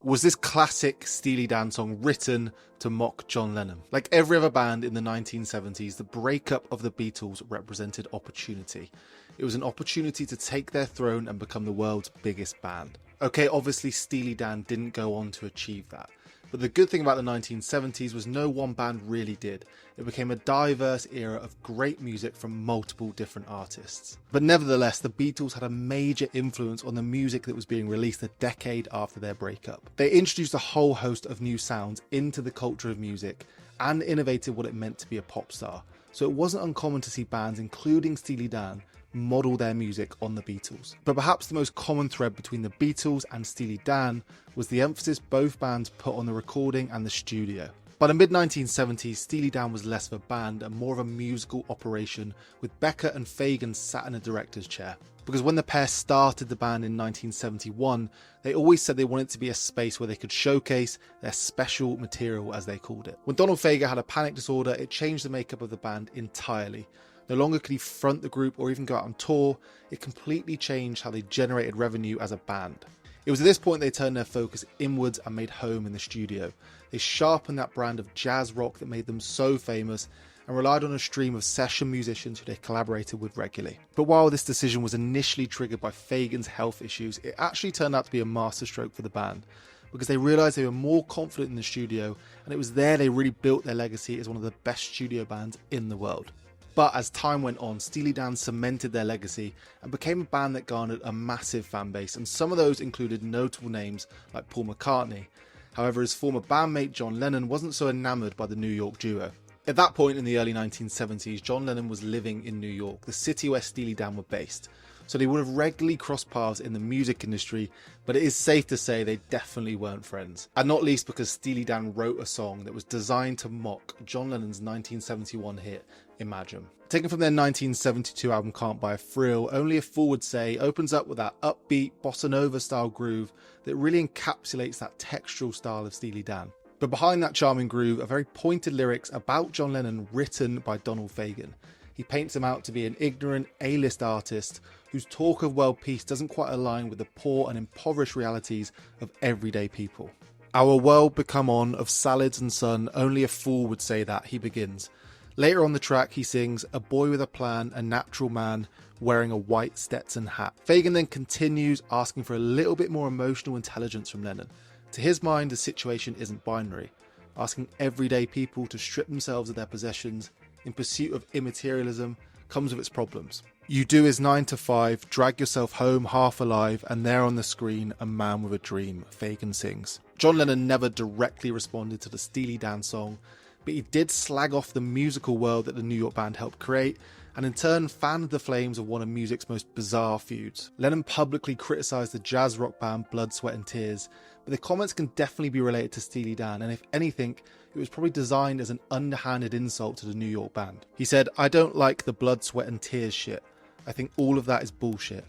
was this classic Steely Dan song written to mock John Lennon. Like every other band in the 1970s, the breakup of the Beatles represented opportunity. It was an opportunity to take their throne and become the world's biggest band. Okay, obviously Steely Dan didn't go on to achieve that. But the good thing about the 1970s was no one band really did. It became a diverse era of great music from multiple different artists. But nevertheless, the Beatles had a major influence on the music that was being released a decade after their breakup. They introduced a whole host of new sounds into the culture of music and innovated what it meant to be a pop star. So it wasn't uncommon to see bands, including Steely Dan, model their music on the Beatles. But perhaps the most common thread between the Beatles and Steely Dan was the emphasis both bands put on the recording and the studio. By the mid-1970s, Steely Dan was less of a band and more of a musical operation, with Becca and Fagen sat in a director's chair. Because when the pair started the band in 1971, they always said they wanted it to be a space where they could showcase their special material, as they called it. When Donald Fagen had a panic disorder, it changed the makeup of the band entirely. No longer could he front the group or even go out on tour. It completely changed how they generated revenue as a band. It was at this point they turned their focus inwards and made home in the studio. They sharpened that brand of jazz rock that made them so famous and relied on a stream of session musicians who they collaborated with regularly. But while this decision was initially triggered by Fagen's health issues, it actually turned out to be a masterstroke for the band, because they realised they were more confident in the studio, and it was there they really built their legacy as one of the best studio bands in the world. But as time went on, Steely Dan cemented their legacy and became a band that garnered a massive fan base, and some of those included notable names like Paul McCartney. However, his former bandmate John Lennon wasn't so enamoured by the New York duo. At that point in the early 1970s, John Lennon was living in New York, the city where Steely Dan were based, so they would have regularly crossed paths in the music industry, but it is safe to say they definitely weren't friends. And not least because Steely Dan wrote a song that was designed to mock John Lennon's 1971 hit, Imagine. Taken from their 1972 album Can't Buy a Thrill, Only a Fool Would Say opens up with that upbeat bossa nova style groove that really encapsulates that textural style of Steely Dan. But behind that charming groove are very pointed lyrics about John Lennon written by Donald Fagen. He paints him out to be an ignorant A-list artist whose talk of world peace doesn't quite align with the poor and impoverished realities of everyday people. Our world become on of salads and sun, only a fool would say that, he begins. Later on the track he sings, a boy with a plan, a natural man, wearing a white Stetson hat. Fagen then continues asking for a little bit more emotional intelligence from Lennon. To his mind, the situation isn't binary, asking everyday people to strip themselves of their possessions in pursuit of immaterialism comes with its problems. You do his 9 to 5, drag yourself home half alive, and there on the screen, a man with a dream, Fagen sings. John Lennon never directly responded to the Steely Dan song, but he did slag off the musical world that the New York band helped create, and in turn fanned the flames of one of music's most bizarre feuds. Lennon publicly criticised the jazz rock band Blood, Sweat and Tears, but the comments can definitely be related to Steely Dan, and if anything, it was probably designed as an underhanded insult to the New York band. He said, "I don't like the blood, sweat and tears shit. I think all of that is bullshit.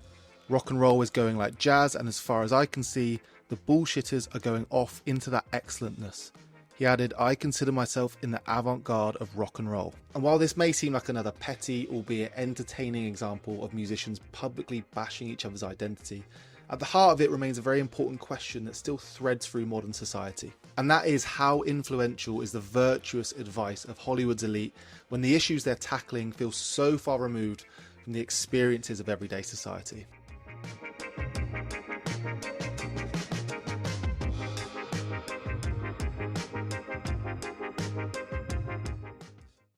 Rock and roll is going like jazz, and as far as I can see, the bullshitters are going off into that excellentness." He added, "I consider myself in the avant-garde of rock and roll." And while this may seem like another petty, albeit entertaining example of musicians publicly bashing each other's identity, at the heart of it remains a very important question that still threads through modern society. And that is, how influential is the virtuous advice of Hollywood's elite when the issues they're tackling feel so far removed from the experiences of everyday society?